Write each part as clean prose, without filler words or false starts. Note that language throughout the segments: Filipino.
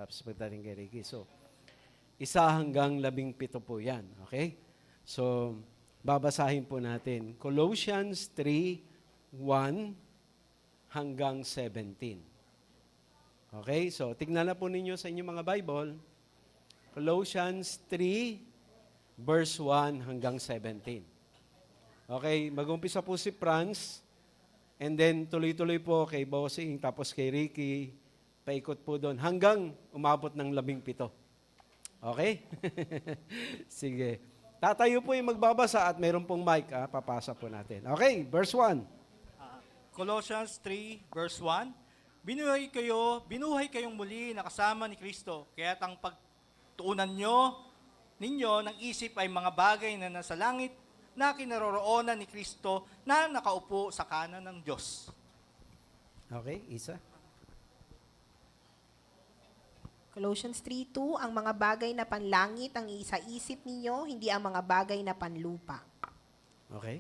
tapos pagdating kay Ricky. So, 1 hanggang 17 po yan. Okay? So, babasahin po natin. Colossians 3:1 hanggang 17. Okay? So, tignan na po ninyo sa inyong mga Bible. Colossians 3:1 hanggang 17. Okay? Mag-umpisa po si Franz. And then, tuloy-tuloy po kay Bossing, tapos kay Ricky. Paikot po doon hanggang umabot ng 17. Okay? Sige. Tatayo po yung magbabasa at mayroon pong mic. Papasa po natin. Okay, verse 1. Colossians 3, verse 1. Binuhay kayong muli na kasama ni Kristo. Kaya't ang pagtuunan ninyo ng isip ay mga bagay na nasa langit na kinaroroonan ni Kristo na nakaupo sa kanan ng Diyos. Okay, Isa. Colossians 3:2, ang mga bagay na panlangit ang isa-isip ninyo, hindi ang mga bagay na panlupa. Okay.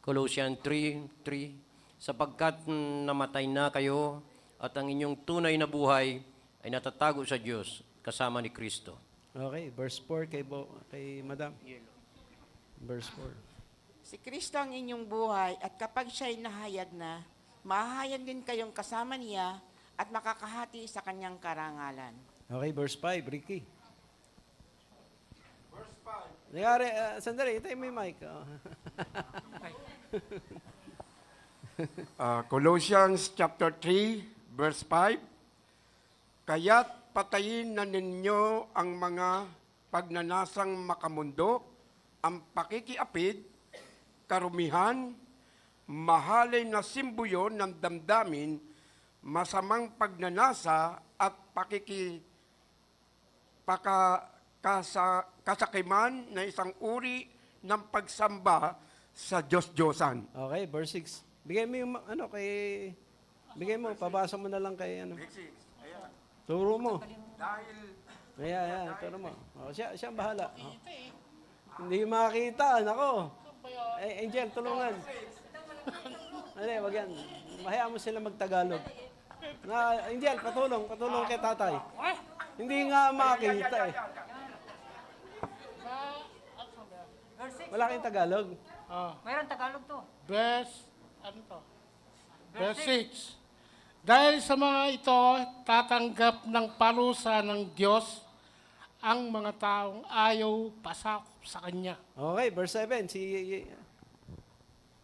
Colossians 3:3, sapagkat namatay na kayo at ang inyong tunay na buhay ay natatago sa Diyos kasama ni Kristo. Okay, verse 4 kay Madam. Verse 4. Si Kristo ang inyong buhay at kapag siya'y nahayag na, mahahayag din kayong kasama niya at makakahati sa kanyang karangalan. Okay, verse 5, Ricky. Verse 5. Nangyari, sandali, itayin mo yung mic. Colossians chapter 3, verse 5. Kaya't patayin na ninyo ang mga pagnanasang makamundo, ang pakikiapid, karumihan, mahalay na simbuyo ng damdamin, masamang pagnanasa at kasakiman na isang uri ng pagsamba sa Diyos-Diyosan. Okay, verse 6. Bigay mo yung, bigay mo, pabasa mo na lang kay, turo mo. Ayan, turo mo. Siya ang bahala. Hindi makakita, nako. Angel, tulungan. Wag yan. Mahayaan mo sila magtagalog. Angel, patulong kay tatay. Hindi nga makita eh. Wala kayong Tagalog? Mayroon Tagalog to. Verse 6. Dahil sa mga ito, tatanggap ng parusa ng Diyos ang mga taong ayaw pasakop sa Kanya. Okay, verse 7. Si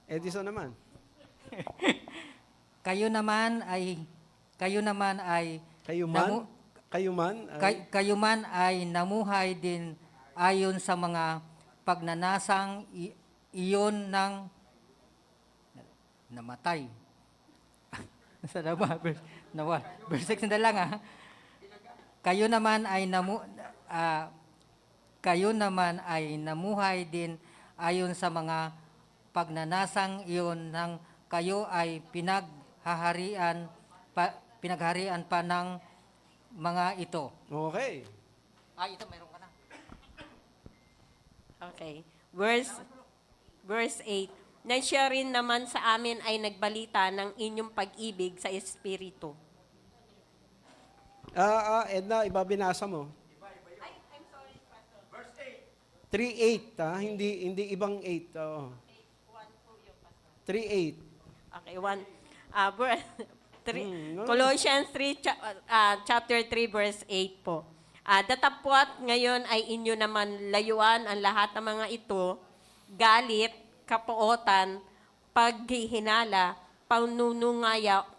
Edison naman. Kayo naman ay Kayo man ay namuhay din ayon sa mga pagnanasang iyon ng namatay. Sa verse 6 na lang Kayo naman ay namuhay din ayon sa mga pagnanasang iyon ng kayo ay pinagharian pa ng mga ito. Okay. Ito mayroon ka na. Okay. Verse 8. Na siya rin naman sa amin ay nagbalita ng inyong pag-ibig sa Espiritu. Edna, ibabinasa mo. I'm sorry, Pastor. Verse 8. 3:8, hindi ibang 8. 3:8. Okay, Colossians 3, chapter 3, verse 8 po. Datapwat ngayon ay inyo naman layuan ang lahat ng mga ito, galit, kapuotan, paghihinala,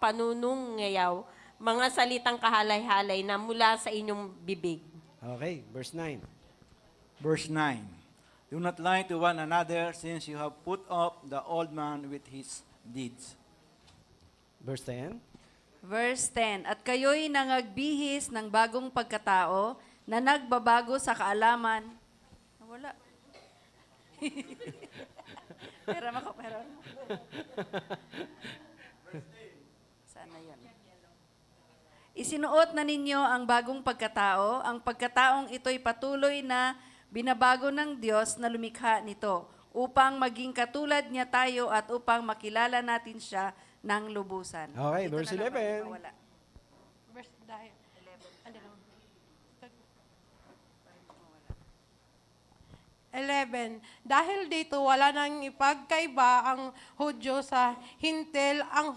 panunungayaw, mga salitang kahalay-halay na mula sa inyong bibig. Okay, verse 9. Verse 9. Do not lie to one another, since you have put off the old man with his deeds. Verse 10. Verse 10, at kayo'y nangagbihis ng bagong pagkatao na nagbabago sa kaalaman. Wala. Pera mo. Sana yun. Isinuot na ninyo ang bagong pagkatao. Ang pagkataong ito'y patuloy na binabago ng Diyos na lumikha nito upang maging katulad niya tayo at upang makilala natin siya ng lubusan. Okay, Ito verse na naman, 11. mawala. Verse dahil 11. Dahil dito wala nang ipagkaiba ang Hudyo sa Hintil, ang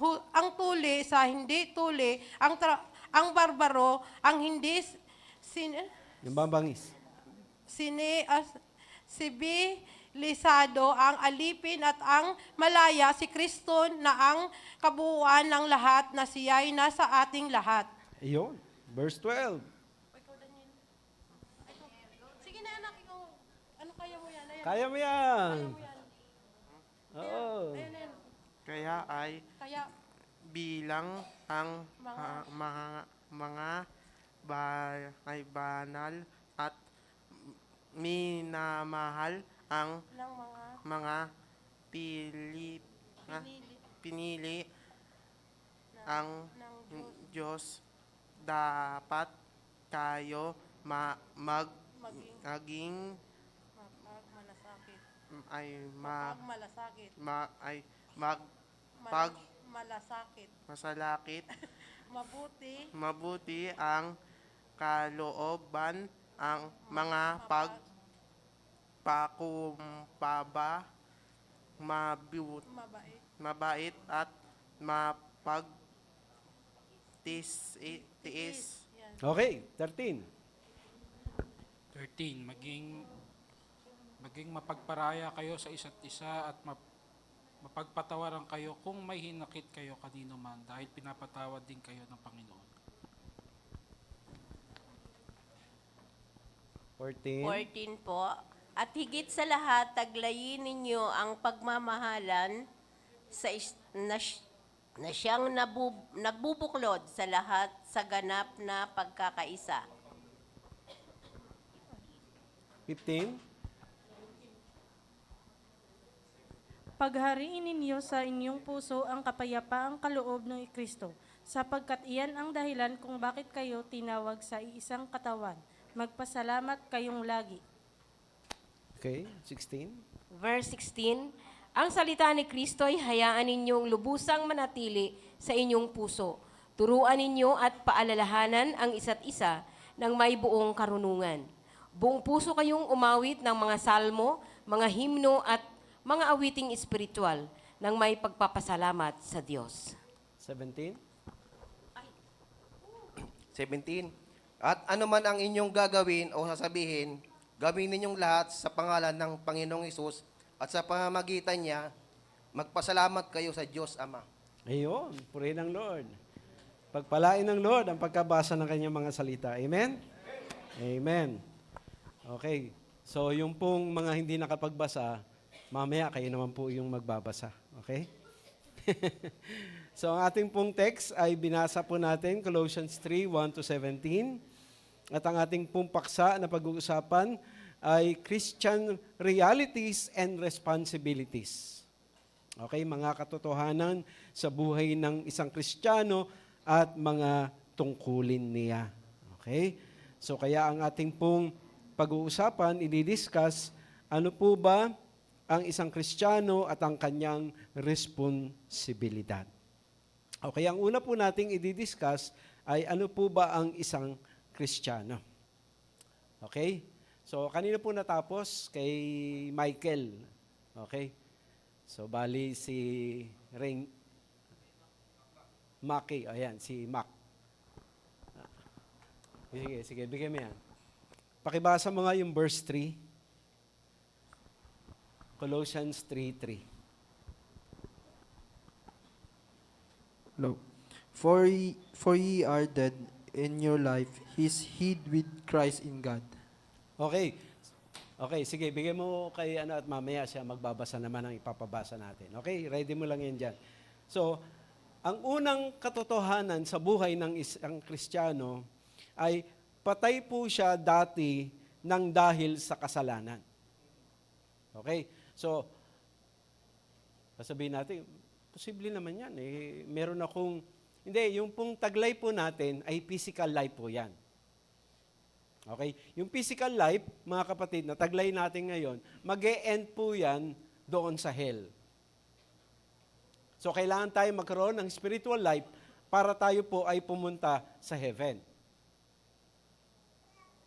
tuli sa hindi tuli, ang barbaro, ang hindi Yung bambangis. sibilisado, ang alipin at ang malaya, si Kristo na ang kabuuan ng lahat, na siya'y nasa ating lahat. Ayun. Verse 12. Sige na anak, ikaw. Ano kaya mo yan? Ayan. Kaya mo yan. Kaya mo yan. Oo. Ayan, ayan. Kaya ay Kaya, bilang ang Mga- mga ay banal at minamahal ang ng mga pinili ang ng Diyos, dapat kayo maging malasakit. ay Malasakit. Malasakit. masalakit Mabuti. mabuti ang kalooban, ang mga pagpakumbaba, Mabait. mabait at tiis. Okay, 13. 13, maging mapagparaya kayo sa isa't isa at mapagpatawaran kayo kung may hinakit kayo kanino man dahil pinapatawad din kayo ng Panginoon. 14. 14 po. At higit sa lahat, taglayin ninyo ang pagmamahalan na siyang nagbubuklod sa lahat sa ganap na pagkakaisa. 15. Paghariin ninyo sa inyong puso ang kapayapaang kaloob ng Kristo, sapagkat iyan ang dahilan kung bakit kayo tinawag sa iisang katawan. Magpasalamat kayong lagi. Okay, 16. Verse 16, ang salita ni Kristo ay hayaan ninyong lubusang manatili sa inyong puso. Turuan ninyo at paalalahanan ang isa't isa ng may buong karunungan. Buong puso kayong umawit ng mga salmo, mga himno at mga awiting espiritual ng may pagpapasalamat sa Diyos. 17. 17. At ano man ang inyong gagawin o sasabihin, gawin ninyong lahat sa pangalan ng Panginoong Hesus at sa pamamagitan niya, magpasalamat kayo sa Diyos Ama. Ayun, purihin ng Lord. Pagpalain ng Lord ang pagkabasa ng kanyang mga salita. Amen? Amen. Okay. So, yung pong mga hindi nakapagbasa, mamaya kayo naman po yung magbabasa. Okay? So, ang ating pong text ay binasa po natin, Colossians 3, 1-17. At ang ating pong paksa na pag-uusapan ay Christian realities and responsibilities. Okay, mga katotohanan sa buhay ng isang Kristiyano at mga tungkulin niya. Okay? So, kaya ang ating pong pag-uusapan, i-discuss, ano po ba ang isang Kristiyano at ang kanyang responsibilidad. Okay, ang una po nating i-discuss ay ano po ba ang isang Kristiyano. Okay? So, kanina po natapos kay Michael. Okay? So, bali si Maki. Ayan, si Mac. Sige, bigyan mo yan. Pakibasa mo nga yung verse 3. Colossians 3:3. No. For ye are dead, in your life is hid with Christ in God. Okay. Okay, sige, bigyan mo kay at mamaya siya magbabasa naman ang ipapabasa natin. Okay, ready mo lang yan dyan. So, ang unang katotohanan sa buhay ng isang Kristiyano ay patay po siya dati ng dahil sa kasalanan. Okay? So, sasabihin natin, posible naman yan. Meron akong, hindi, yung pong taglay po natin ay physical life po yan. Okay? Yung physical life, mga kapatid, na taglay natin ngayon, mag-e-end po yan doon sa hell. So kailangan tayo magkaroon ng spiritual life para tayo po ay pumunta sa heaven.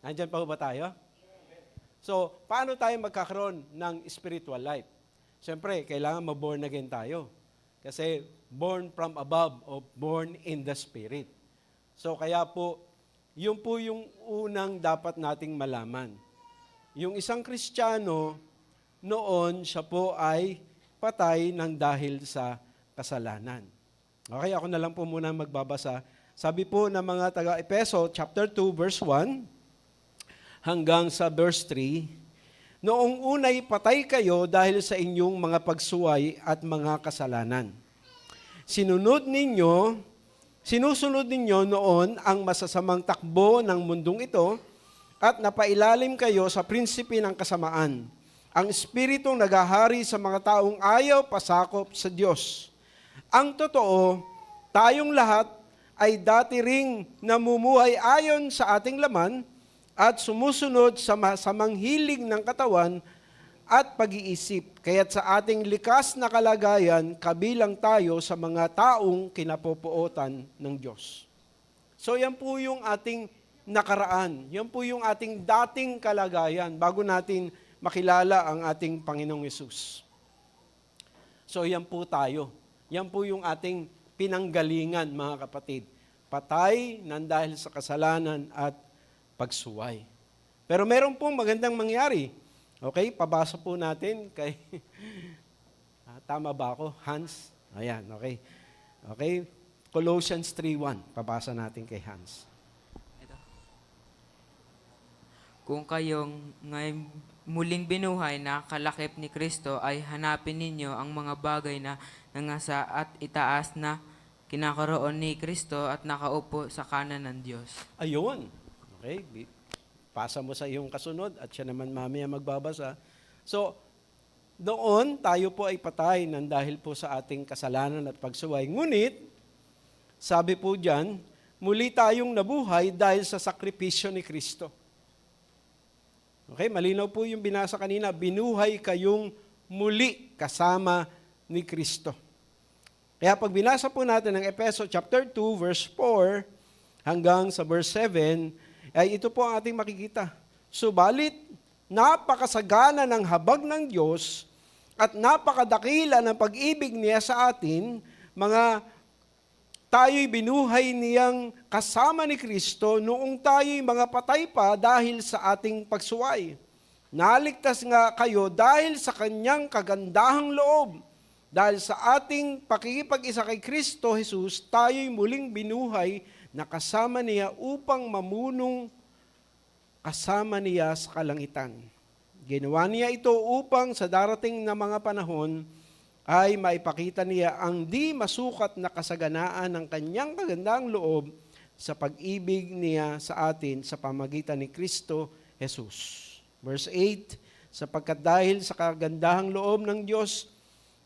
Nandyan pa ba tayo? So, paano tayo magkakaroon ng spiritual life? Siyempre, kailangan ma-born again tayo. Kasi born from above o born in the Spirit. So, kaya po, yun po yung unang dapat nating malaman. Yung isang Kristiyano, noon siya po ay patay ng dahil sa kasalanan. Okay, ako na lang po muna magbabasa. Sabi po ng mga taga-Epeso, chapter 2, verse 1, hanggang sa verse 3, noong unay patay kayo dahil sa inyong mga pagsuway at mga kasalanan. Sinusunod ninyo noon ang masasamang takbo ng mundong ito at napailalim kayo sa prinsipe ng kasamaan, ang espiritong naghahari sa mga taong ayaw pasakop sa Diyos. Ang totoo, tayong lahat ay dati ring namumuhay ayon sa ating laman at sumusunod sa masamang hilig ng katawan at pag-iisip. Kaya't sa ating likas na kalagayan, kabilang tayo sa mga taong kinapopuotan ng Diyos. So yan po yung ating nakaraan. Yan po yung ating dating kalagayan bago natin makilala ang ating Panginoong Yesus. So yan po tayo. Yan po yung ating pinanggalingan, mga kapatid. Patay nang dahil sa kasalanan at pagsuway. Pero meron pong magandang mangyari. Okay, pabasa po natin kay, tama ba ako? Hans? Ayan, okay. Okay, Colossians 3:1. Pabasa natin kay Hans. Kung kayong ngayon muling binuhay na kalakip ni Kristo, ay hanapin ninyo ang mga bagay na nangasa at itaas na kinakaroon ni Kristo at nakaupo sa kanan ng Diyos. Ayun. Okay, pasa mo sa iyong kasunod at siya naman mamaya magbabasa. So, doon tayo po ay patay nang dahil po sa ating kasalanan at pagsuway. Ngunit, sabi po dyan, muli tayong nabuhay dahil sa sakripisyo ni Kristo. Okay, malinaw po yung binasa kanina, binuhay kayong muli kasama ni Kristo. Kaya pag binasa po natin ng Efeso chapter 2 verse 4 hanggang sa verse 7, ay ito po ang ating makikita. Subalit, napakasagana ng habag ng Diyos at napakadakila ng pag-ibig niya sa atin, mga tayo'y binuhay niyang kasama ni Kristo noong tayo'y mga patay pa dahil sa ating pagsuway. Naligtas nga kayo dahil sa kanyang kagandahang loob. Dahil sa ating pakikipag-isa kay Kristo Jesus, tayo'y muling binuhay na kasama niya upang mamunong kasama niya sa kalangitan. Ginawa niya ito upang sa darating na mga panahon ay maipakita niya ang di masukat na kasaganaan ng kanyang kagandahang loob sa pag-ibig niya sa atin sa pamagitan ni Kristo Jesus. Verse 8, sapagkat dahil sa kagandahang loob ng Diyos,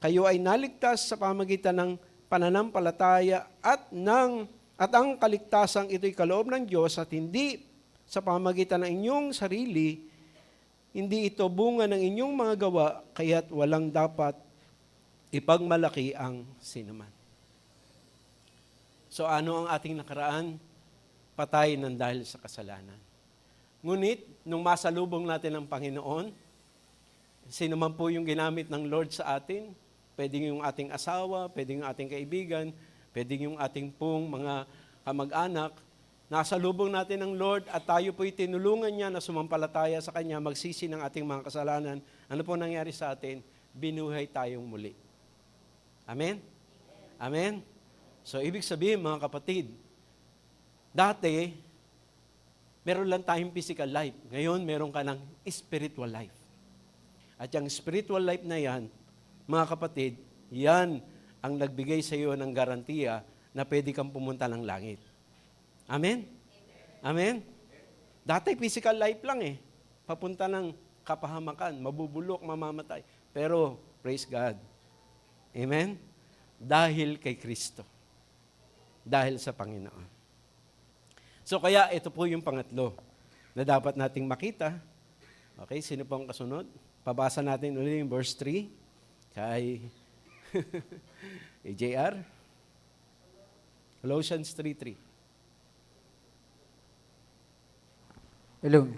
kayo ay naligtas sa pamagitan ng pananampalataya at ang kaligtasang ito'y kaloob ng Diyos at hindi sa pamagitan ng inyong sarili, hindi ito bunga ng inyong mga gawa, kaya't walang dapat ipagmalaki ang sinuman. So ano ang ating nakaraan? Patay nang dahil sa kasalanan. Ngunit, nung masalubong natin ang Panginoon, sino man po yung ginamit ng Lord sa atin, pwedeng yung ating asawa, pwedeng yung ating kaibigan, pwedeng yung ating pong mga kamag-anak, nasa lubong natin ng Lord at tayo po'y tinulungan niya na sumampalataya sa Kanya, magsisi ng ating mga kasalanan. Ano po nangyari sa atin? Binuhay tayong muli. Amen? Amen? So, ibig sabihin mga kapatid, dati, meron lang tayong physical life. Ngayon, meron ka ng spiritual life. At yung spiritual life na yan, mga kapatid, yan ang nagbigay sa iyo ng garantiya na pwede kang pumunta ng langit. Amen? Amen? Dati physical life lang papunta ng kapahamakan, mabubulok, mamamatay. Pero, praise God. Amen? Dahil kay Kristo. Dahil sa Panginoon. So, kaya ito po yung pangatlo na dapat nating makita. Okay, sino pong kasunod? Pabasa natin ulit yung verse 3. Kay JR? Colossians 3:3. Hello.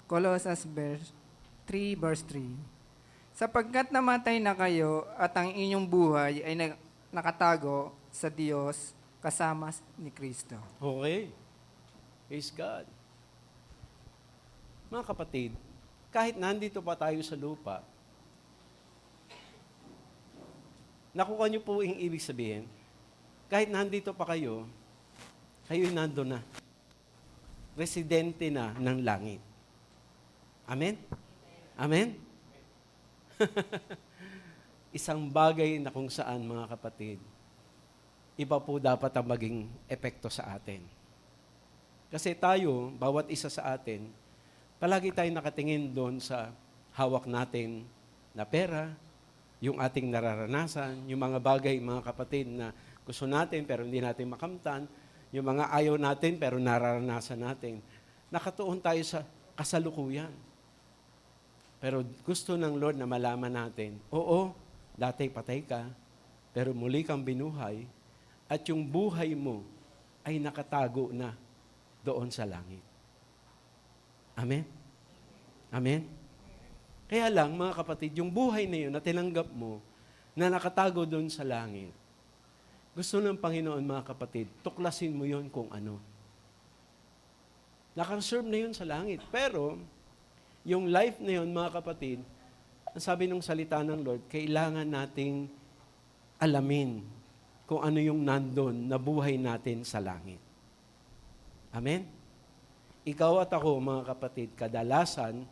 Colossus 3 verse 3. Sapagkat namatay na kayo at ang inyong buhay ay nakatago sa Diyos kasama ni Kristo. Okay. Praise God. Mga kapatid, kahit nandito pa tayo sa lupa, nakuha niyo po yung ibig sabihin, kahit nandito pa kayo, kayo'y nandun na. Residente na ng langit. Amen? Amen? Isang bagay na kung saan, mga kapatid, iba po dapat ang maging epekto sa atin. Kasi tayo, bawat isa sa atin, palagi tayong nakatingin doon sa hawak natin na pera, yung ating nararanasan, yung mga bagay, mga kapatid, na gusto natin pero hindi natin makamtan, yung mga ayaw natin pero nararanasan natin. Nakatuon tayo sa kasalukuyan. Pero gusto ng Lord na malaman natin, oo, dati patay ka, pero muli kang binuhay, at yung buhay mo ay nakatago na doon sa langit. Amen? Amen? Kaya lang, mga kapatid, yung buhay na yun na tinanggap mo, na nakatago doon sa langit, gusto ng Panginoon, mga kapatid, tuklasin mo yun kung ano. Nakareserve na yun sa langit. Pero, yung life na yun, mga kapatid, ang sabi ng salita ng Lord, kailangan nating alamin kung ano yung nandun na buhay natin sa langit. Amen? Ikaw at ako, mga kapatid, kadalasan,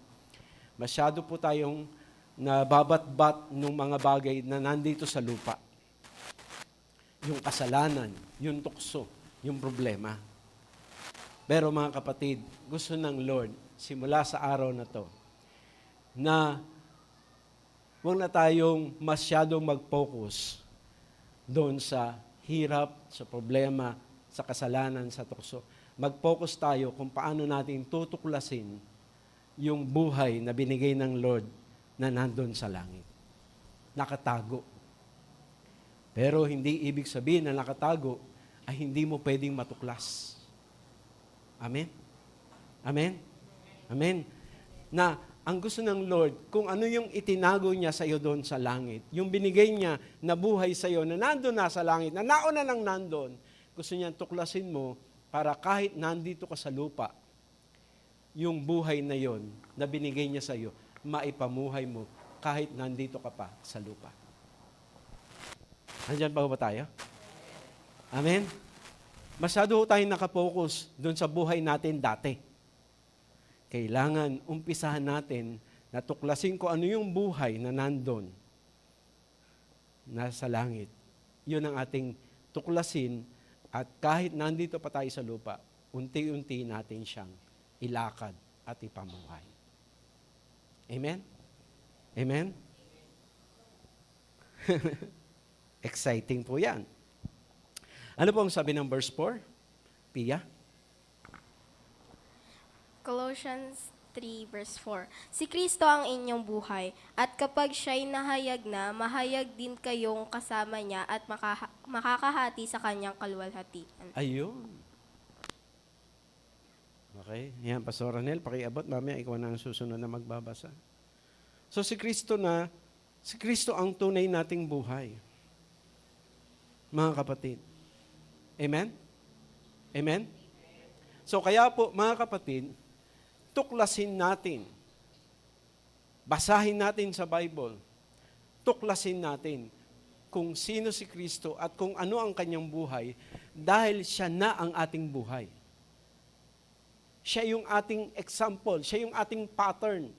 masyado po tayong nababat-bat ng mga bagay na nandito sa lupa. Yung kasalanan, yung tukso, yung problema. Pero mga kapatid, gusto ng Lord, simula sa araw na to, na huwag na tayong masyadong mag-focus doon sa hirap, sa problema, sa kasalanan, sa tukso. Mag-focus tayo kung paano natin tutuklasin yung buhay na binigay ng Lord na nandun sa langit. Nakatago. Pero hindi ibig sabihin na nakatago ay hindi mo pwedeng matuklas. Amen? Amen? Amen? Na ang gusto ng Lord, kung ano yung itinago niya sa iyo doon sa langit, yung binigay niya na buhay sa iyo na nandun na sa langit, na nauna nang nandun, gusto niya tuklasin mo para kahit nandito ka sa lupa, yung buhay na yon na binigay niya sa iyo, maipamuhay mo kahit nandito ka pa sa lupa. Andiyan pa ba tayo? Amen? Masyado tayong nakapokus doon sa buhay natin dati. Kailangan umpisahan natin na tuklasin ko ano yung buhay na nandun, nasa langit. Yun ang ating tuklasin at kahit nandito pa tayo sa lupa, unti-unti natin siyang ilakad at ipamuhay. Amen? Amen? Exciting po yan. Ano po ang sabi ng verse 4? Pia? Colossians 3 verse 4. Si Kristo ang inyong buhay, at kapag siya'y nahayag na, mahayag din kayong kasama niya at makakahati sa kanyang kaluwalhatian. Ayun. Okay. Yan, Pastor Ranel, pakiabot. Mamaya, ikaw na ang susunod na magbabasa. So, si Kristo ang tunay nating buhay. Mga kapatid. Amen? Amen? So, kaya po, mga kapatid, tuklasin natin. Basahin natin sa Bible. Tuklasin natin kung sino si Kristo at kung ano ang kanyang buhay dahil siya na ang ating buhay. Siya yung ating example, siya yung ating pattern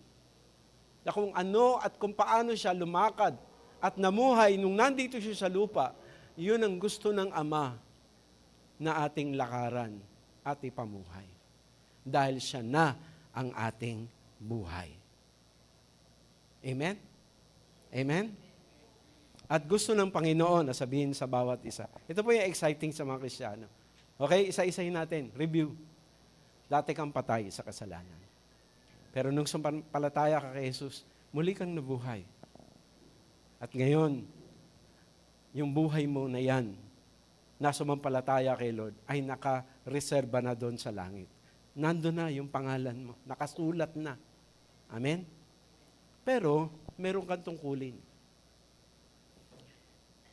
na kung ano at kung paano siya lumakad at namuhay nung nandito siya sa lupa, yun ang gusto ng Ama na ating lakaran at ipamuhay. Dahil siya na ang ating buhay. Amen? Amen? At gusto ng Panginoon na sabihin sa bawat isa. Ito po yung exciting sa mga Kristiyano. Okay, isa-isahin natin. Review. Dati kang patay sa kasalanan. Pero nung sumpalataya ka kay Jesus, muli kang nabuhay. At ngayon, yung buhay mo na yan, na sumampalataya kay Lord, ay nakareserba na doon sa langit. Nandun na yung pangalan mo. Nakasulat na. Amen? Pero, meron kang tungkulin.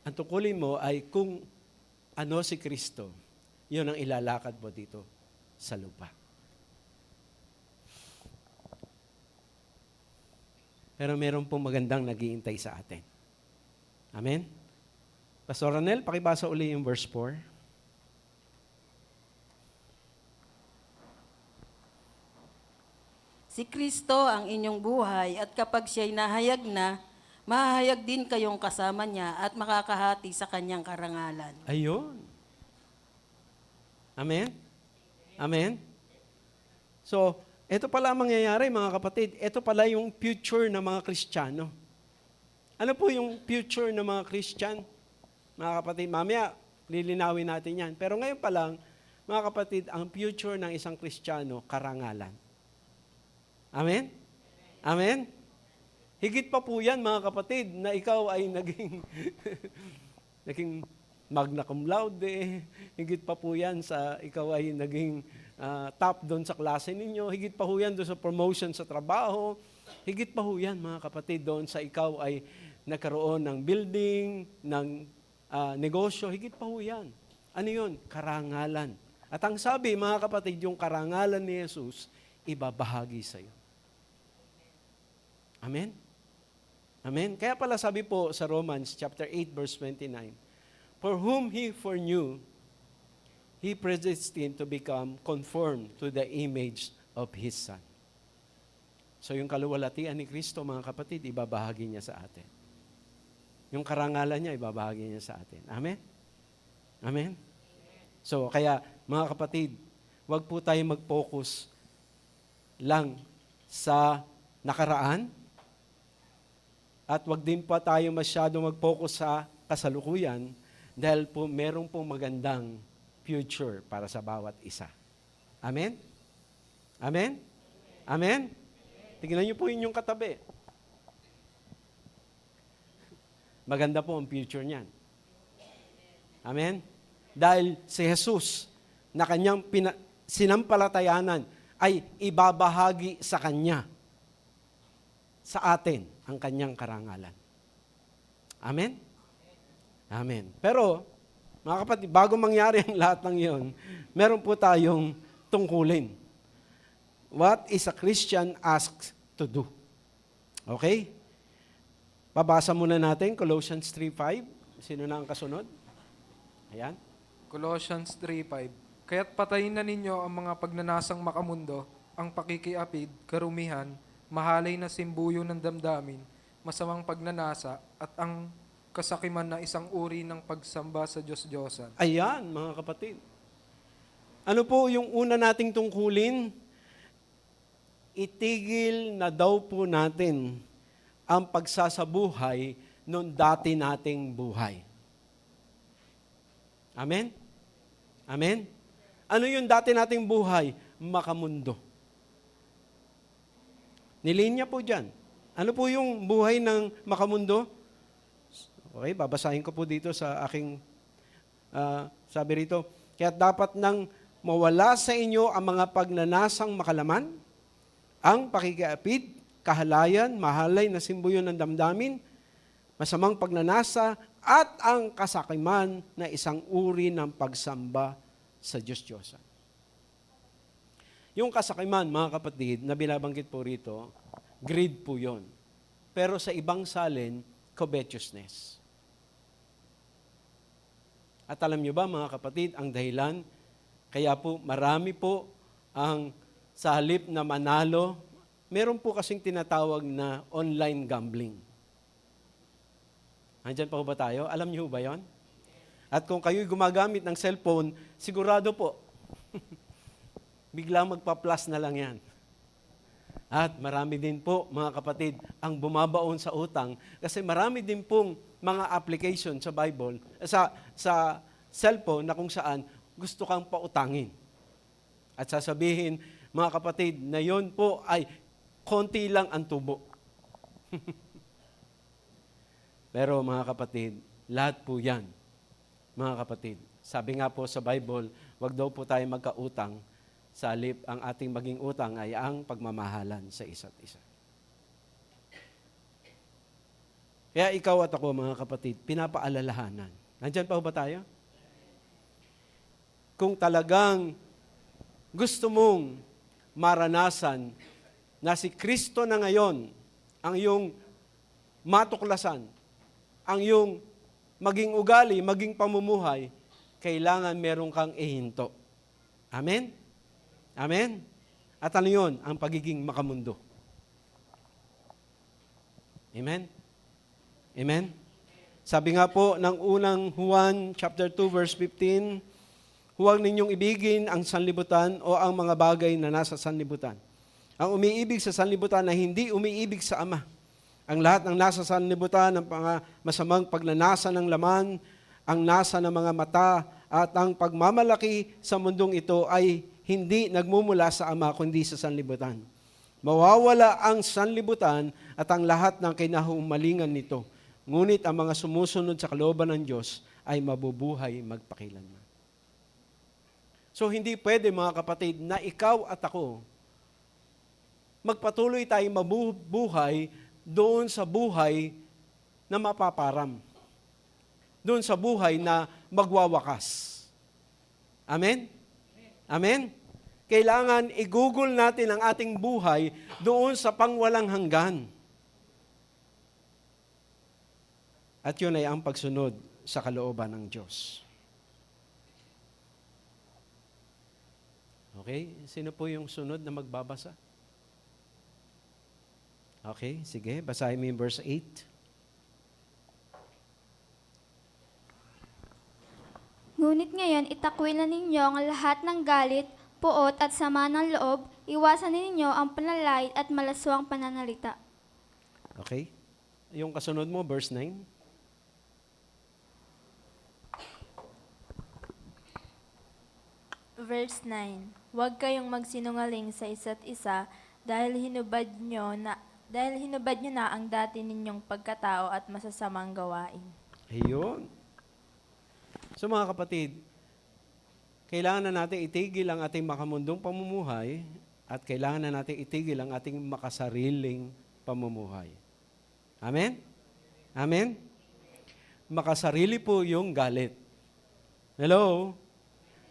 Ang tungkulin mo ay kung ano si Kristo, yun ang ilalakad mo dito sa lupa. Pero meron pong magandang nag-iintay sa atin. Amen? Pastor Ranel, pakibasa uli yung verse 4. Si Kristo ang inyong buhay at kapag siya'y nahayag na, mahayag din kayong kasama niya at makakahati sa kanyang karangalan. Ayun. Amen? Amen? So, ito pala ang mangyayari mga kapatid. Ito pala yung future ng mga Kristiyano. Ano po yung future ng mga Christian? Mga kapatid, mamaya lilinawin natin yan. Pero ngayon pa lang, mga kapatid, ang future ng isang Kristiyano, karangalan. Amen? Amen? Higit pa po yan, mga kapatid, na ikaw ay naging naging magna cum laude. Higit pa po yan sa ikaw ay naging top doon sa klase ninyo. Higit pa po yan doon sa promotion sa trabaho. Higit pa po yan, mga kapatid, doon sa ikaw ay nagkaroon ng building, ng negosyo. Higit pa po yan. Ano yun? Karangalan. At ang sabi, mga kapatid, yung karangalan ni Jesus, ibabahagi sa iyo. Amen? Amen? Kaya pala sabi po sa Romans chapter 8 verse 29, for whom He foreknew, He predestined to become conformed to the image of His Son. So yung kaluwalhatian ni Kristo, mga kapatid, ibabahagi niya sa atin. Yung karangalan niya, ibabahagi niya sa atin. Amen? Amen? So kaya, mga kapatid, wag po tayo mag-focus lang sa nakaraan, at wag din pa tayo masyado mag-focus sa kasalukuyan dahil po merong pong magandang future para sa bawat isa. Amen? Amen? Amen? Tingnan niyo po inyong katabi. Maganda po ang future niyan. Amen? Dahil si Jesus na kanyang sinampalatayanan ay ibabahagi sa kanya, sa atin, ang kanyang karangalan. Amen? Amen. Pero, mga kapatid, bago mangyari ang lahat ng iyon, meron po tayong tungkulin. What is a Christian asked to do? Okay? Babasa muna natin, Colossians 3:5. Sino na ang kasunod? Ayan. Colossians 3:5. Kaya't patayin na ninyo ang mga pagnanasang makamundo, ang pakikiapid, karumihan, mahalay na simbuyo ng damdamin, masamang pagnanasa, at ang kasakiman na isang uri ng pagsamba sa Diyos-Diyosan. Ayan, mga kapatid. Ano po yung una nating tungkulin? Itigil na daw po natin ang pagsasabuhay noong dati nating buhay. Amen? Amen? Ano yung dati nating buhay? Makamundo. Nilinya po dyan. Ano po yung buhay ng makamundo? Okay, babasahin ko po dito sa aking, sabi rito, kaya dapat nang mawala sa inyo ang mga pagnanasang makalaman, ang pakikiapid, kahalayan, mahalay na simbuyo ng damdamin, masamang pagnanasa, at ang kasakiman na isang uri ng pagsamba sa Diyos-Diyosan. Yung kasakiman, mga kapatid, na binabanggit po rito, greed po yon. Pero sa ibang salin, covetousness. At alam nyo ba, mga kapatid, ang dahilan, kaya po marami po ang sa halip na manalo, meron po kasing tinatawag na online gambling. Andyan pa ba tayo? Alam nyo ba yon? At kung kayo'y gumagamit ng cellphone, sigurado po, biglang magpa-plus na lang yan. At marami din po, mga kapatid, ang bumabaon sa utang kasi marami din pong mga application sa Bible, sa cellphone na kung saan gusto kang pautangin. At sasabihin, mga kapatid, na yon po ay konti lang ang tubo. Pero mga kapatid, Lahat po yan, mga kapatid. Sabi nga po sa Bible, wag daw po tayo magkautang, sa halip ang ating maging utang ay ang pagmamahalan sa isa't isa. Kaya ikaw at ako, mga kapatid, pinapaalalahanan. Nandyan pa ba tayo? Kung talagang gusto mong maranasan na si Kristo na ngayon ang iyong matuklasan, ang iyong maging ugali, maging pamumuhay, kailangan meron kang ihinto. Amen? Amen? At ano yun? Ang pagiging makamundo. Amen? Amen? Sabi nga po ng unang Juan chapter 2 verse 15, huwag ninyong ibigin ang sanlibutan o ang mga bagay na nasa sanlibutan. Ang umiibig sa sanlibutan ay hindi umiibig sa Ama. Ang lahat ng nasa sanlibutan, ang mga masamang pagnanasa ng laman, ang nasa ng mga mata, at ang pagmamalaki sa mundong ito ay hindi nagmumula sa Ama, kundi sa sanlibutan. Mawawala ang sanlibutan at ang lahat ng kinahumalingan nito. Ngunit ang mga sumusunod sa kalooban ng Diyos ay mabubuhay magpakilanman. So hindi pwede, mga kapatid, na ikaw at ako magpatuloy tayong mabubuhay doon sa buhay na mapaparam. Doon sa buhay na magwawakas. Amen? Amen? Kailangan igugol natin ang ating buhay doon sa pangwalang hanggan. At yun ay ang pagsunod sa kalooban ng Diyos. Okay? Sino po yung sunod na magbabasa? Okay, sige. Basahin mo yung verse 8. Ngunit ngayon, itakwilan ninyo ang lahat ng galit, puot at sama ng loob, iwasan ninyo ang panlalait at malaswang pananalita. Okay? Yung kasunod mo, verse 9. Verse 9. Huwag kayong magsinungaling sa isa't isa dahil hinubad nyo na ang dati ninyong pagkatao at masasamang gawain. Ayun. So mga kapatid, kailangan na natin itigil ang ating makamundong pamumuhay at kailangan na natin itigil ang ating makasariling pamumuhay. Amen? Amen? Makasarili po yung galit. Hello?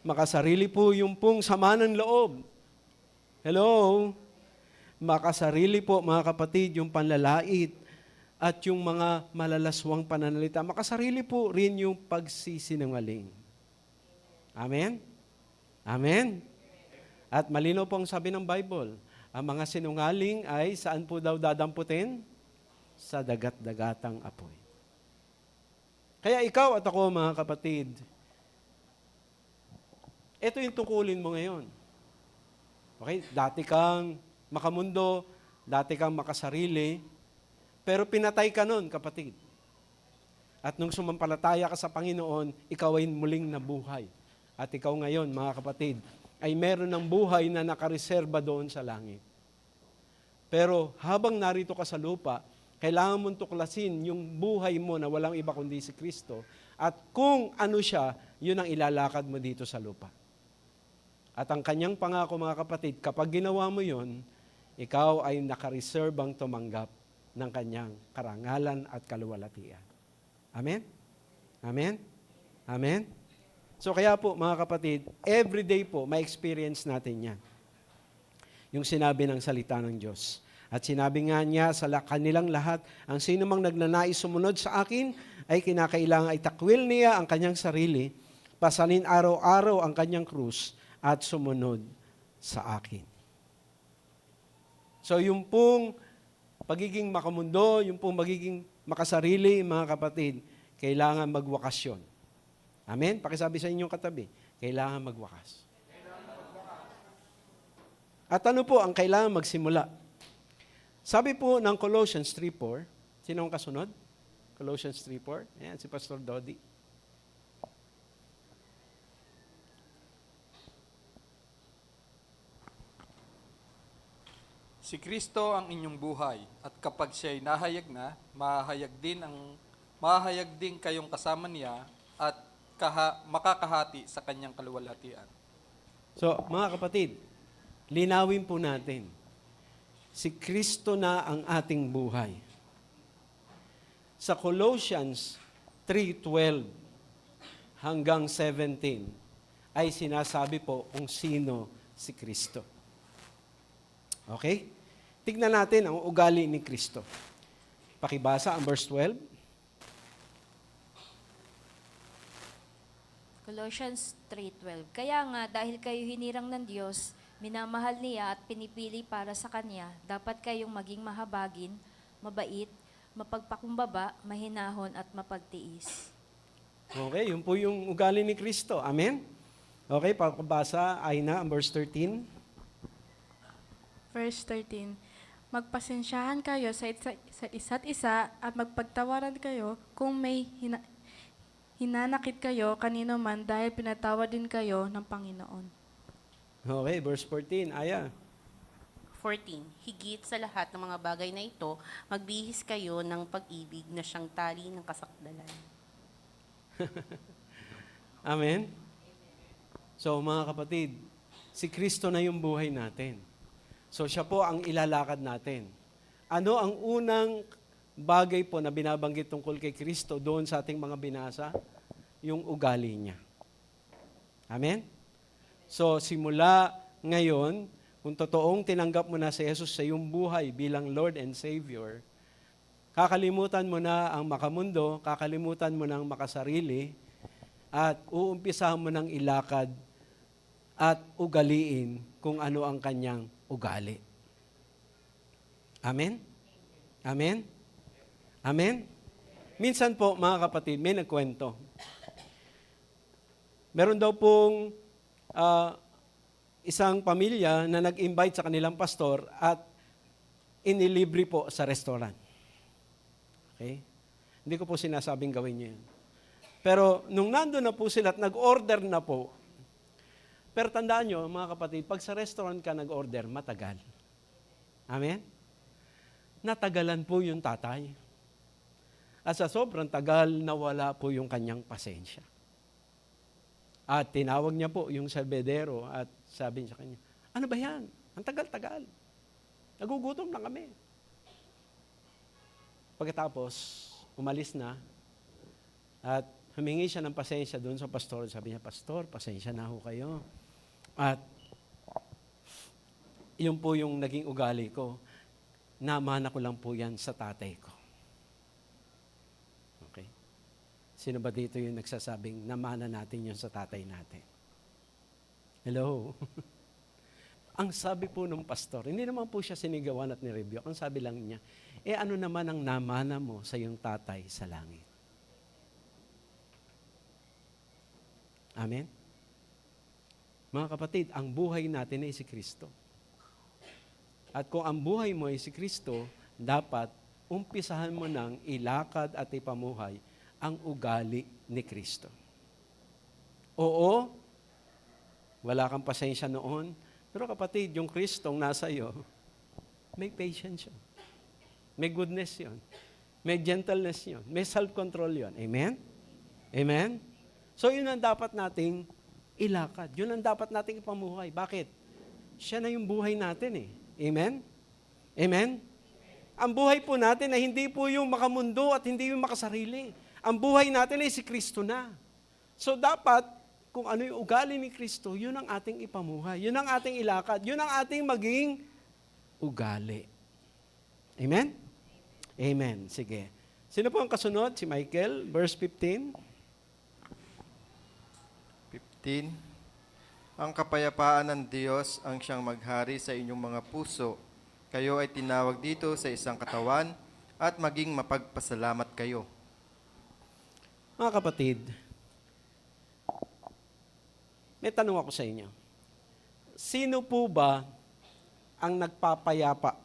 Makasarili po yung pong sama ng loob. Hello? Makasarili po, mga kapatid, yung panlalait at yung mga malalaswang pananalita. Makasarili po rin yung pagsisinungaling. Amen? Amen? At malinaw po ang sabi ng Bible, ang mga sinungaling ay saan po daw dadamputin? Sa dagat-dagatang apoy. Kaya ikaw at ako, mga kapatid, ito yung tungkulin mo ngayon. Okay? Dati kang makamundo, dati kang makasarili, pero pinatay ka nun, kapatid. At nung sumampalataya ka sa Panginoon, ikaw ay muling nabuhay. At ikaw ngayon, mga kapatid, ay meron ng buhay na nakareserba doon sa langit. Pero habang narito ka sa lupa, kailangan mong tuklasin yung buhay mo na walang iba kundi si Kristo. At kung ano siya, yun ang ilalakad mo dito sa lupa. At ang kanyang pangako, mga kapatid, kapag ginawa mo yun, ikaw ay nakareserbang tumanggap ng kanyang karangalan at kaluwalhatian. Amen? Amen? Amen? So kaya po, mga kapatid, everyday po, may experience natin yan. Yung sinabi ng salita ng Diyos. At sinabi nga niya sa kanilang lahat, ang sino mang nagnanais sumunod sa akin, ay kinakailangan itakwil niya ang kanyang sarili, pasanin araw-araw ang kanyang krus, at sumunod sa akin. So yung pong pagiging makamundo, yung pong magiging makasarili, mga kapatid, kailangan magwakasyon. Amen? Pakisabi sa inyong katabi, kailangan magwakas. At ano po ang kailangan magsimula? Sabi po ng Colossians 3:4, sino ang kasunod? Colossians 3:4, ayan, si Pastor Dodi. Si Kristo ang inyong buhay, at kapag siya'y nahayag na, mahayag din ang mahahayag din kayong kasama niya at makakahati sa kanyang kaluwalhatian. So, mga kapatid, linawin po natin. Si Kristo na ang ating buhay. Sa Colossians 3:12 hanggang 17 ay sinasabi po kung sino si Kristo. Okay? Tignan natin ang ugali ni Kristo. Pakibasa ang verse 12. Colossians 3:12. Kaya nga, dahil kayo hinirang ng Diyos, minamahal niya at pinipili para sa Kanya, dapat kayong maging mahabagin, mabait, mapagpakumbaba, mahinahon at mapagtiis. Okay, yun po yung ugali ni Kristo. Amen? Okay, pakibasa, Aina, ang verse 13. Verse 13, magpasensyahan kayo sa isa't isa at magpagtawaran kayo kung may hinanakit kayo kanino man dahil pinatawad din kayo ng Panginoon. Okay, verse 14, Aya. 14, higit sa lahat ng mga bagay na ito, magbihis kayo ng pag-ibig na siyang tali ng kasakdalan. Amen? So mga kapatid, si Kristo na yung buhay natin. So siya po ang ilalakad natin. Ano ang unang bagay po na binabanggit tungkol kay Kristo doon sa ating mga binasa? Yung ugali niya. Amen? So simula ngayon, kung totoong tinanggap mo na si Jesus sa iyong buhay bilang Lord and Savior, kakalimutan mo na ang makamundo, kakalimutan mo na ang makasarili, at uumpisahan mo ng ilakad at ugaliin kung ano ang kanyang ugali. Amen? Amen? Amen? Minsan po, mga kapatid, may nagkwento. Meron daw pong isang pamilya na nag-invite sa kanilang pastor at inilibre po sa restaurant. Okay? Hindi ko po sinasabing gawin niyo yun. Pero nung nandun na po sila at nag-order na po, pero tandaan nyo, mga kapatid, pag sa restaurant ka nag-order, matagal. Amen? Natagalan po yung tatay. At sa sobrang tagal, nawala po yung kanyang pasensya. At tinawag niya po yung salbedero at sabi niya sa kanya, ano ba yan? Ang tagal-tagal. Nagugutom na kami. Pagkatapos, umalis na at humingi siya ng pasensya doon sa pastor. Sabi niya, Pastor, pasensya na ho kayo. At yun po yung naging ugali ko. Namana ko lang po yan sa tatay ko. Okay? Sino ba dito yung nagsasabing namana natin yun sa tatay natin? Hello? Ang sabi po ng pastor, hindi naman po siya sinigawan at nireview. Ang sabi lang niya, ano naman ang namana mo sa iyong tatay sa langit? Amen? Mga kapatid, ang buhay natin ay si Kristo. At kung ang buhay mo ay si Kristo, dapat umpisahan mo nang ilakad at ipamuhay ang ugali ni Kristo. Oo, wala kang pasensya noon, pero kapatid, yung Kristong nasa iyo, may patience yun. May goodness yun. May gentleness yun. May self-control yun. Amen? Amen? So yun ang dapat nating ilakad. Yun ang dapat nating ipamuhay. Bakit? Siya na yung buhay natin eh. Amen? Amen? Ang buhay po natin ay hindi po yung makamundo at hindi yung makasarili. Ang buhay natin ay si Kristo na. So dapat, kung ano yung ugali ni Kristo, yun ang ating ipamuhay. Yun ang ating ilakad. Yun ang ating maging ugali. Amen? Amen. Sige. Sino po ang kasunod? Si Michael, verse 15. 15. Ang kapayapaan ng Diyos ang siyang maghari sa inyong mga puso. Kayo ay tinawag dito sa isang katawan at maging mapagpasalamat kayo. Mga kapatid, may tanong ako sa inyo. Sino po ba ang nagpapayapa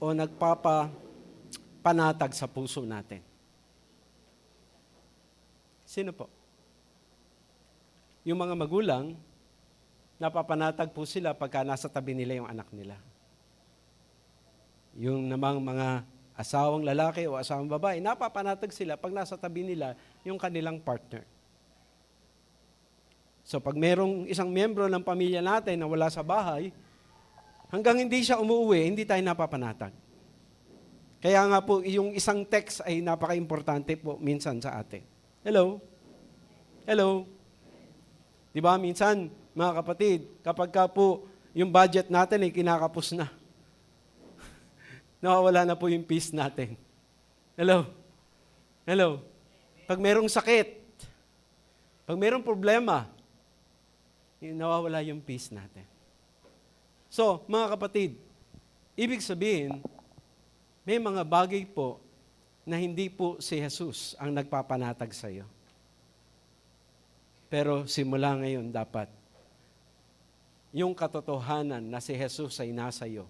o nagpapapanatag sa puso natin? Sino po? Yung mga magulang, napapanatag po sila pagka nasa tabi nila yung anak nila. Yung namang mga asawang lalaki o asawang babae, napapanatag sila pag nasa tabi nila yung kanilang partner. So pag merong isang miyembro ng pamilya natin na wala sa bahay, hanggang hindi siya umuwi, hindi tayo napapanatag. Kaya nga po, yung isang text ay napaka-importante po minsan sa atin. Hello? Hello? Di ba, minsan, mga kapatid, kapag ka po yung budget natin ay kinakapos na, nawawala na po yung peace natin. Hello? Hello? Pag merong sakit, pag merong problema, nawawala yung peace natin. So, mga kapatid, ibig sabihin, may mga bagay po na hindi po si Jesus ang nagpapanatag sa iyo. Pero simula ngayon dapat, yung katotohanan na si Jesus ay nasa iyo,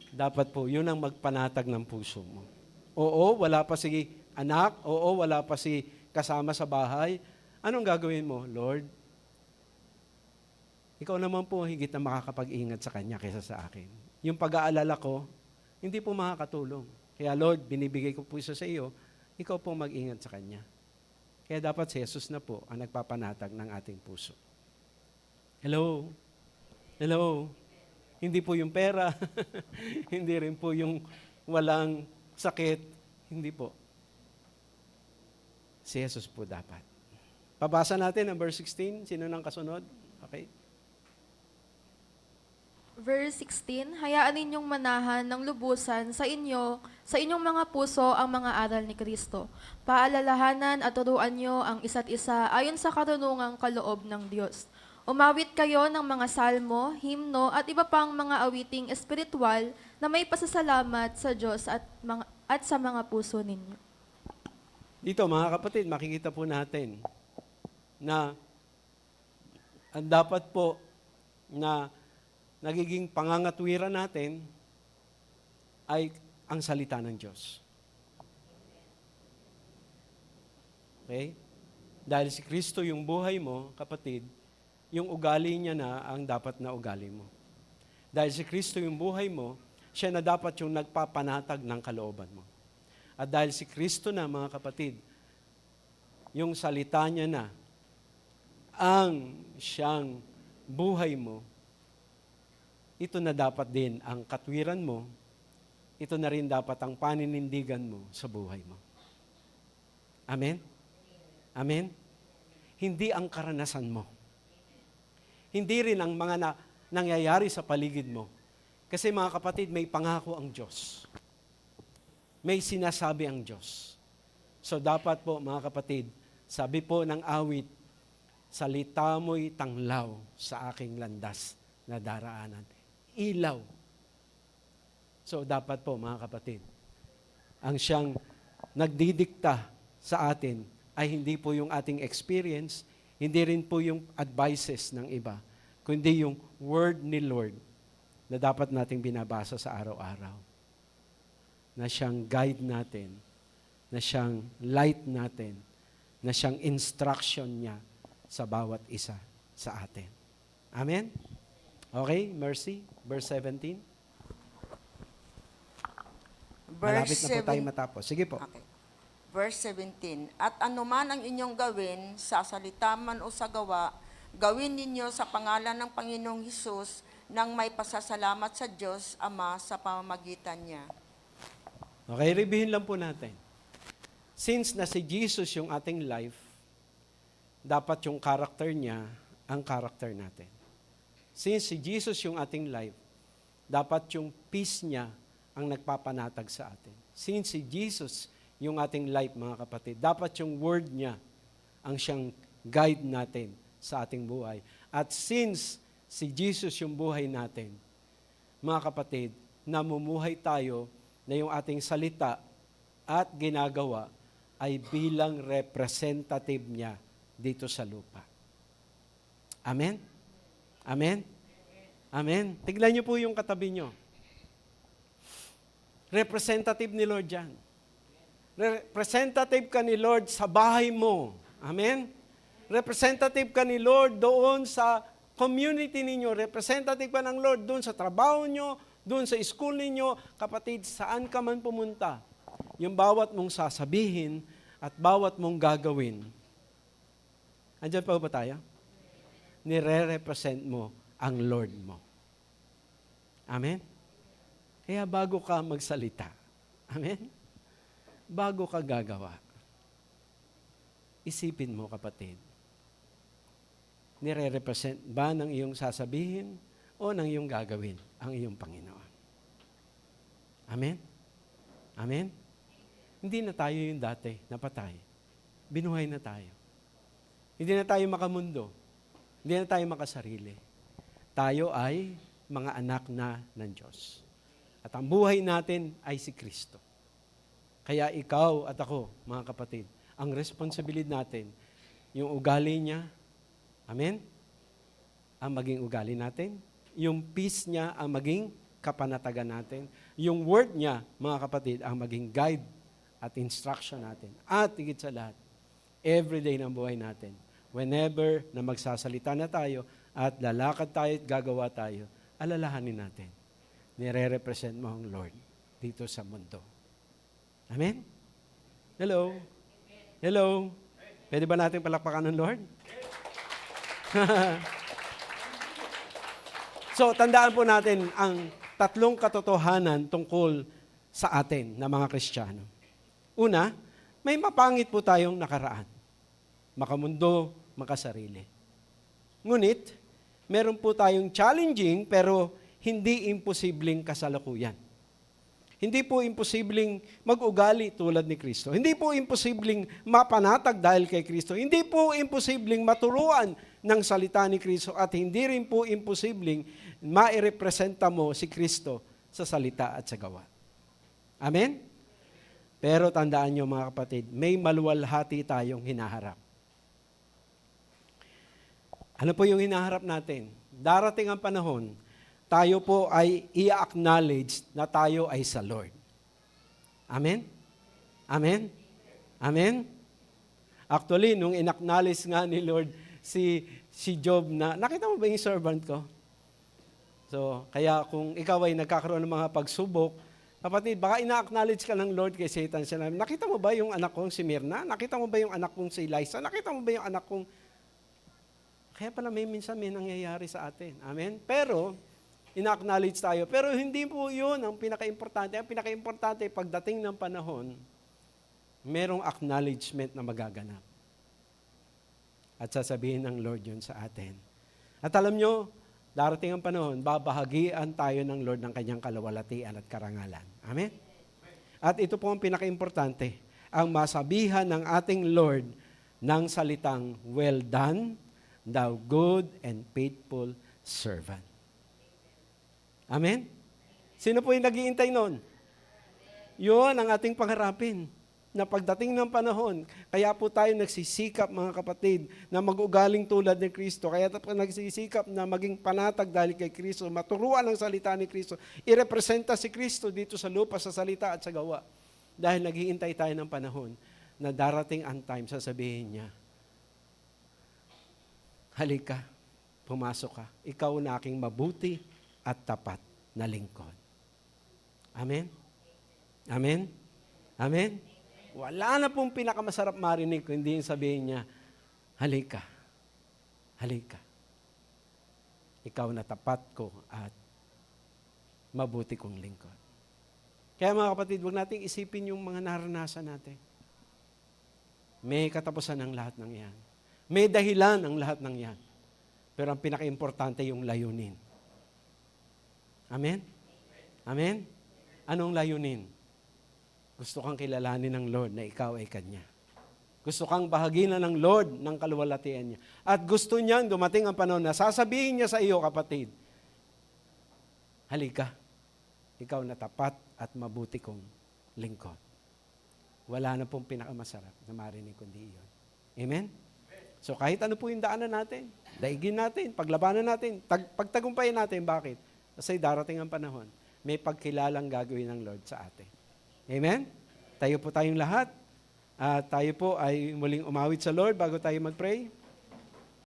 dapat po yun ang magpanatag ng puso mo. Oo, wala pa si anak, oo, wala pa si kasama sa bahay. Anong gagawin mo? Lord, ikaw naman po higit na makakapag-ingat sa kanya kaysa sa akin. Yung pag-aalala ko, hindi po makakatulong. Kaya Lord, binibigay ko po isa sa iyo, ikaw po mag-ingat sa kanya. Kaya dapat si Jesus na po ang nagpapanatag ng ating puso. Hello? Hello? Hindi po yung pera, hindi rin po yung walang sakit, hindi po. Si Jesus po dapat. Pabasa natin ang verse 16, sino nang kasunod? Okay. Verse 16, hayaan ninyong manahan ng lubusan sa inyong mga puso ang mga aral ni Kristo. Paalalahanan at turuan nyo ang isa't isa ayon sa karunungang kaloob ng Diyos. Umawit kayo ng mga salmo, himno at iba pang mga awiting espiritual na may pasasalamat sa Diyos at sa mga puso ninyo. Dito mga kapatid, makikita po natin na ang dapat po na nagiging pangangatwiran natin ay ang salita ng Diyos. Okay? Dahil si Kristo yung buhay mo, kapatid, yung ugali niya na ang dapat na ugali mo. Dahil si Kristo yung buhay mo, siya na dapat yung nagpapanatag ng kalooban mo. At dahil si Kristo na, mga kapatid, yung salita niya na ang siyang buhay mo, ito na dapat din ang katwiran mo, ito na rin dapat ang paninindigan mo sa buhay mo. Amen? Amen? Hindi ang karanasan mo. Hindi rin ang mga nangyayari sa paligid mo. Kasi mga kapatid, may pangako ang Diyos. May sinasabi ang Diyos. So dapat po mga kapatid, sabi po ng awit, salita mo'y tanglaw sa aking landas na daraanan. Ilaw. So dapat po mga kapatid, ang siyang nagdidikta sa atin ay hindi po yung ating experience, hindi rin po yung advices ng iba, kundi yung word ni Lord na dapat nating binabasa sa araw-araw. Na siyang guide natin, na siyang light natin, na siyang instruction niya sa bawat isa sa atin. Amen? Okay, Mercy, verse 17. Malapit na po tayo matapos. Sige po. Okay. Verse 17, at anuman ang inyong gawin, sa salita man o sa gawa, gawin ninyo sa pangalan ng Panginoong Hesus nang may pasasalamat sa Diyos Ama sa pamamagitan niya. Okay, reviewin lang po natin. Since na si Jesus yung ating life, dapat yung character niya ang character natin. Since si Jesus yung ating life, dapat yung peace niya ang nagpapanatag sa atin. Since si Jesus yung ating life, mga kapatid, dapat yung word niya ang siyang guide natin sa ating buhay. At since si Jesus yung buhay natin, mga kapatid, namumuhay tayo na yung ating salita at ginagawa ay bilang representative niya dito sa lupa. Amen? Amen? Amen? Tignan niyo po yung katabi niyo. Representative ni Lord yan. Representative ka ni Lord sa bahay mo. Amen? Representative ka ni Lord doon sa community ninyo. Representative ka ng Lord doon sa trabaho nyo, Doon sa school ninyo, kapatid, saan ka man pumunta, yung bawat mong sasabihin at bawat mong gagawin, andyan pa ba tayo? Nire-represent mo ang Lord mo. Amen? Kaya bago ka magsalita, amen? Bago ka gagawa, isipin mo, kapatid, nire-represent ba ng iyong sasabihin o ng iyong gagawin ang iyong Panginoon? Amen? Amen? Hindi na tayo yung dati na patay. Binuhay na tayo. Hindi na tayo makamundo. Hindi na tayo makasarili. Tayo ay mga anak na ng Diyos. At ang buhay natin ay si Kristo. Kaya ikaw at ako, mga kapatid, ang responsibilidad natin, yung ugali niya, amen? Ang maging ugali natin. Yung peace niya ang maging kapanatagan natin. Yung word niya, mga kapatid, ang maging guide at instruction natin. At higit sa lahat, everyday ng buhay natin, whenever na magsasalita na tayo at lalakad tayo at gagawa tayo, alalahanin natin, nire-represent mo ang Lord dito sa mundo. Amen? Hello? Hello? Pwede ba natin palakpakan ng Lord? So, tandaan po natin ang tatlong katotohanan tungkol sa atin na mga Kristiyano. Una, may mapangit po tayong nakaraan. Makamundo, makasarili. Ngunit, meron po tayong challenging pero hindi imposibleng kasalukuyan. Hindi po imposibleng mag-ugali tulad ni Kristo. Hindi po imposibleng mapanatag dahil kay Kristo. Hindi po imposibleng maturuan ng salita ni Kristo at hindi rin po imposibleng mairepresenta mo si Kristo sa salita at sa gawa. Amen? Pero tandaan nyo mga kapatid, may maluwalhati tayong hinaharap. Ano po yung hinaharap natin? Darating ang panahon, tayo po ay i-acknowledge na tayo ay sa Lord. Amen? Amen? Amen? Actually, nung in-acknowledge nga ni Lord si Job na, nakita mo ba yung servant ko? So, kaya kung ikaw ay nagkakaroon ng mga pagsubok, kapatid, baka ina-acknowledge ka ng Lord kay Satan. Siya, nakita mo ba yung anak kong si Mirna? Nakita mo ba yung anak kong si Liza? Nakita mo ba yung anak kong... Kaya pala minsan may nangyayari sa atin. Amen? Pero, ina-acknowledge tayo. Pero hindi po yun ang pinaka-importante. Ang pinaka-importante, pagdating ng panahon, merong acknowledgement na magaganap. At sasabihin ng Lord yun sa atin. At alam nyo, darating ang panahon, babahagian tayo ng Lord ng kanyang kalawalatian at karangalan. Amen? At ito po ang pinaka-importante, ang masabihan ng ating Lord ng salitang, well done, thou good and faithful servant. Amen? Sino po yung nag-iintay nun? Yun ang ating pangarapin. Na pagdating ng panahon, kaya po tayo nagsisikap mga kapatid na mag-ugaling tulad ni Kristo. Kaya po nagsisikap na maging panatag dahil kay Kristo, maturuan ang salita ni Kristo, irepresenta si Kristo dito sa lupa, sa salita at sa gawa. Dahil naghihintay tayo ng panahon na darating ang time, sasabihin niya, halika, pumasok ka. Ikaw na aking mabuti at tapat na lingkod. Amen? Amen? Amen? Wala na pong pinakamasarap marinig kung hindi yung sabihin niya, halika, halika. Ikaw na tapat ko at mabuti kong lingkod. Kaya mga kapatid, huwag nating isipin yung mga naranasan natin. May katapusan ang lahat ng yan. May dahilan ang lahat ng yan. Pero ang pinaka-importante yung layunin. Amen? Amen? Anong layunin? Gusto kang kilalanin ng Lord na ikaw ay Kanya. Gusto kang bahaginan ng Lord ng kaluwalhatian niya. At gusto niyang dumating ang panahon na sasabihin niya sa iyo, kapatid, halika, ikaw na tapat at mabuti kong lingkod. Wala na pong pinakamasarap na marinig kundi iyon. Amen? So kahit ano po yung daanan natin, daigin natin, paglabanan natin, pagtagumpayan natin. Bakit? Kasi darating ang panahon, may pagkilalang gagawin ng Lord sa atin. Amen? Tayo po tayong lahat. Tayo po ay muling umawit sa Lord bago tayo mag-pray.